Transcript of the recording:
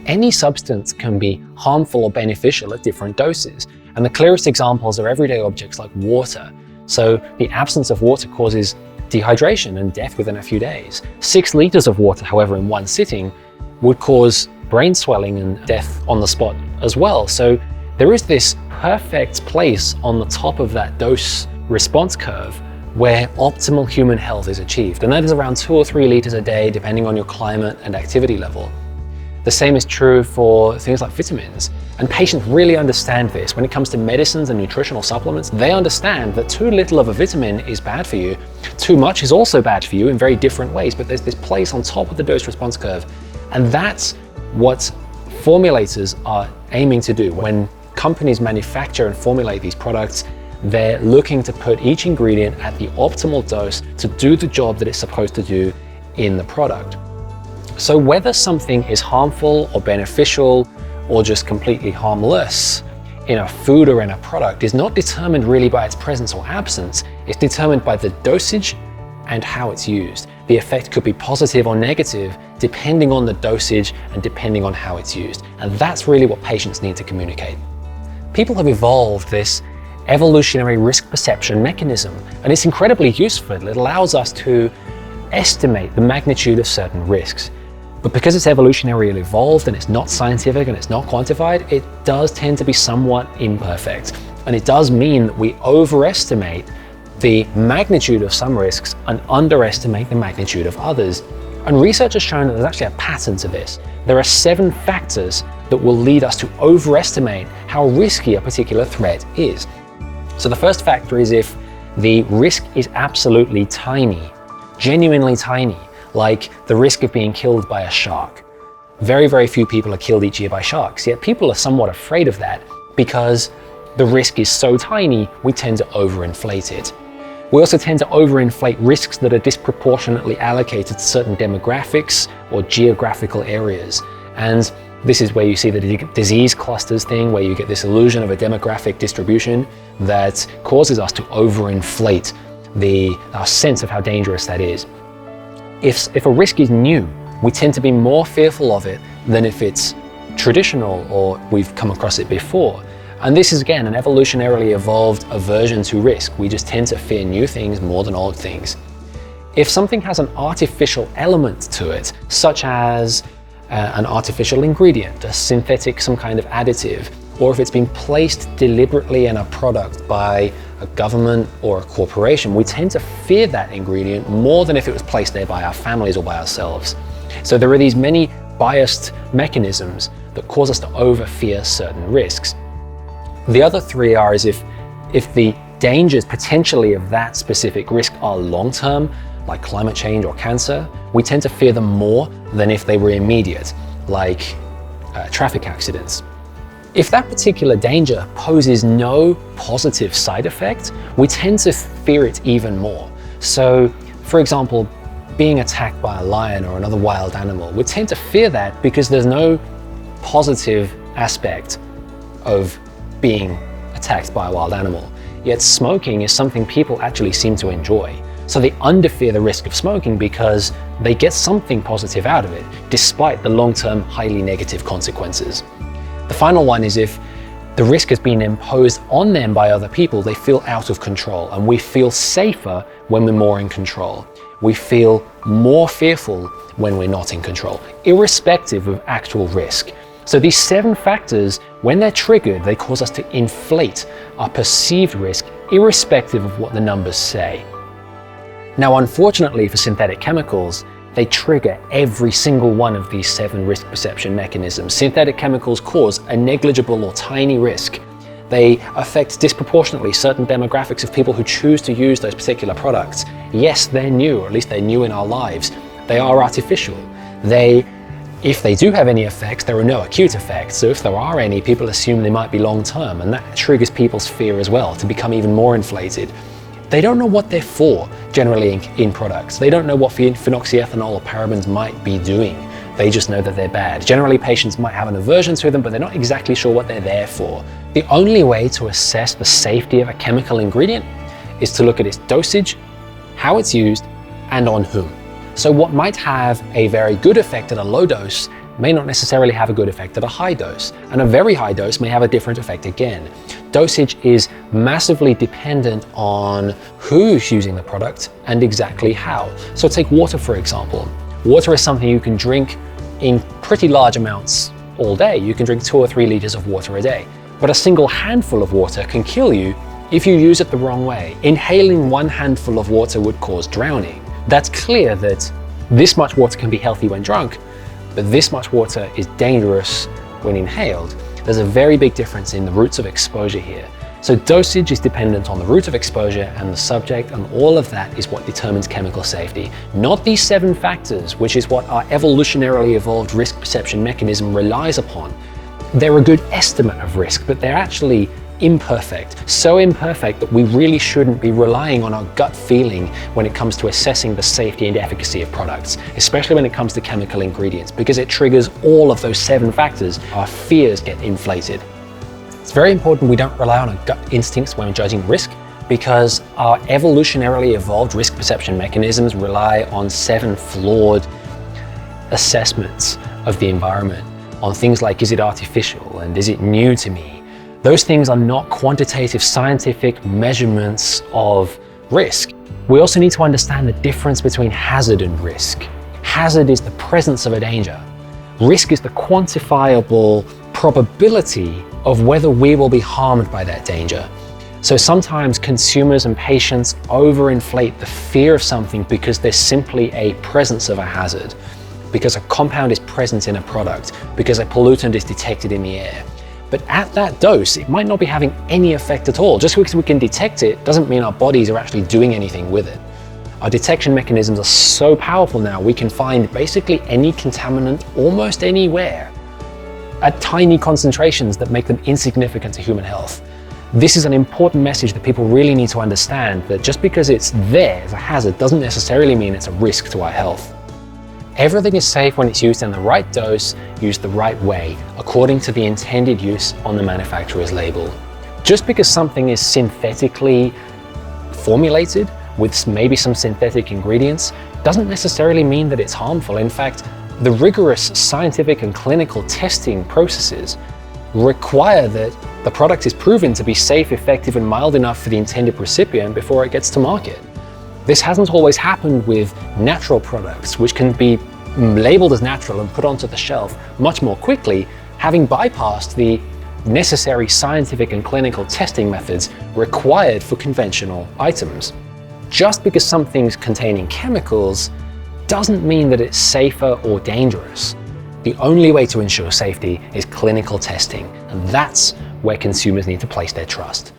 any substance can be harmful or beneficial at different doses. And the clearest examples are everyday objects like water. So the absence of water causes dehydration and death within a few days. 6 liters of water, however, in one sitting would cause brain swelling and death on the spot as well. So there is this perfect place on the top of that dose response curve where optimal human health is achieved. And that is around 2 or 3 liters a day, depending on your climate and activity level. The same is true for things like vitamins. And patients really understand this. When it comes to medicines and nutritional supplements, they understand that too little of a vitamin is bad for you. Too much is also bad for you in very different ways, but there's this place on top of the dose response curve. And that's what formulators are aiming to do. When companies manufacture and formulate these products, they're looking to put each ingredient at the optimal dose to do the job that it's supposed to do in the product. So whether something is harmful or beneficial or just completely harmless in a food or in a product is not determined really by its presence or absence. It's determined by the dosage and how it's used. The effect could be positive or negative depending on the dosage and depending on how it's used. And that's really what patients need to communicate. People have evolved this evolutionary risk perception mechanism, and it's incredibly useful. It allows us to estimate the magnitude of certain risks. But because it's evolutionarily evolved and it's not scientific and it's not quantified, it does tend to be somewhat imperfect. And it does mean that we overestimate the magnitude of some risks and underestimate the magnitude of others. And research has shown that there's actually a pattern to this. There are 7 factors that will lead us to overestimate how risky a particular threat is. So the first factor is if the risk is absolutely tiny, genuinely tiny, like the risk of being killed by a shark. Very, very few people are killed each year by sharks, yet people are somewhat afraid of that because the risk is so tiny, we tend to overinflate it. We also tend to overinflate risks that are disproportionately allocated to certain demographics or geographical areas. And this is where you see the disease clusters thing, where you get this illusion of a demographic distribution that causes us to overinflate our sense of how dangerous that is. If a risk is new, we tend to be more fearful of it than if it's traditional or we've come across it before. And this is, again, an evolutionarily evolved aversion to risk. We just tend to fear new things more than old things. If something has an artificial element to it, such as an artificial ingredient, a synthetic, some kind of additive, or if it's been placed deliberately in a product by a government or a corporation, we tend to fear that ingredient more than if it was placed there by our families or by ourselves. So there are these many biased mechanisms that cause us to overfear certain risks. The other 3 are as if the dangers potentially of that specific risk are long-term, like climate change or cancer, we tend to fear them more than if they were immediate, like traffic accidents. If that particular danger poses no positive side effect, we tend to fear it even more. So, for example, being attacked by a lion or another wild animal, we tend to fear that because there's no positive aspect of being attacked by a wild animal. Yet smoking is something people actually seem to enjoy. So they underfear the risk of smoking because they get something positive out of it, despite the long-term highly negative consequences. The final one is if the risk has been imposed on them by other people, they feel out of control, and we feel safer when we're more in control. We feel more fearful when we're not in control, irrespective of actual risk. So these 7 factors, when they're triggered, they cause us to inflate our perceived risk, irrespective of what the numbers say. Now, unfortunately for synthetic chemicals, they trigger every single one of these 7 risk perception mechanisms. Synthetic chemicals cause a negligible or tiny risk. They affect disproportionately certain demographics of people who choose to use those particular products. Yes, they're new, or at least they're new in our lives. They are artificial. If they do have any effects, there are no acute effects. So if there are any, people assume they might be long-term, and that triggers people's fear as well to become even more inflated. They don't know what they're for, generally in products. They don't know what phenoxyethanol or parabens might be doing. They just know that they're bad. Generally, patients might have an aversion to them, but they're not exactly sure what they're there for. The only way to assess the safety of a chemical ingredient is to look at its dosage, how it's used, and on whom. So what might have a very good effect at a low dose may not necessarily have a good effect at a high dose, and a very high dose may have a different effect again. Dosage is massively dependent on who's using the product and exactly how. So take water, for example. Water is something you can drink in pretty large amounts all day. You can drink 2 or 3 liters of water a day. But a single handful of water can kill you if you use it the wrong way. Inhaling 1 handful of water would cause drowning. That's clear that this much water can be healthy when drunk, but this much water is dangerous when inhaled. There's a very big difference in the routes of exposure here. So dosage is dependent on the route of exposure and the subject, and all of that is what determines chemical safety. Not these 7 factors, which is what our evolutionarily evolved risk perception mechanism relies upon. They're a good estimate of risk, but they're actually imperfect. So imperfect that we really shouldn't be relying on our gut feeling when it comes to assessing the safety and efficacy of products, especially when it comes to chemical ingredients, because it triggers all of those 7 factors. Our fears get inflated. It's very important we don't rely on our gut instincts when judging risk, because our evolutionarily evolved risk perception mechanisms rely on 7 flawed assessments of the environment, on things like, is it artificial and is it new to me? Those things are not quantitative scientific measurements of risk. We also need to understand the difference between hazard and risk. Hazard is the presence of a danger. Risk is the quantifiable probability of whether we will be harmed by that danger. So sometimes consumers and patients overinflate the fear of something because there's simply a presence of a hazard, because a compound is present in a product, because a pollutant is detected in the air. But at that dose, it might not be having any effect at all. Just because we can detect it doesn't mean our bodies are actually doing anything with it. Our detection mechanisms are so powerful now, we can find basically any contaminant almost anywhere at tiny concentrations that make them insignificant to human health. This is an important message that people really need to understand, that just because it's there as a hazard doesn't necessarily mean it's a risk to our health. Everything is safe when it's used in the right dose, used the right way, according to the intended use on the manufacturer's label. Just because something is synthetically formulated with maybe some synthetic ingredients doesn't necessarily mean that it's harmful. In fact, the rigorous scientific and clinical testing processes require that the product is proven to be safe, effective, and mild enough for the intended recipient before it gets to market. This hasn't always happened with natural products, which can be labeled as natural and put onto the shelf much more quickly, having bypassed the necessary scientific and clinical testing methods required for conventional items. Just because something's containing chemicals doesn't mean that it's safer or dangerous. The only way to ensure safety is clinical testing, and that's where consumers need to place their trust.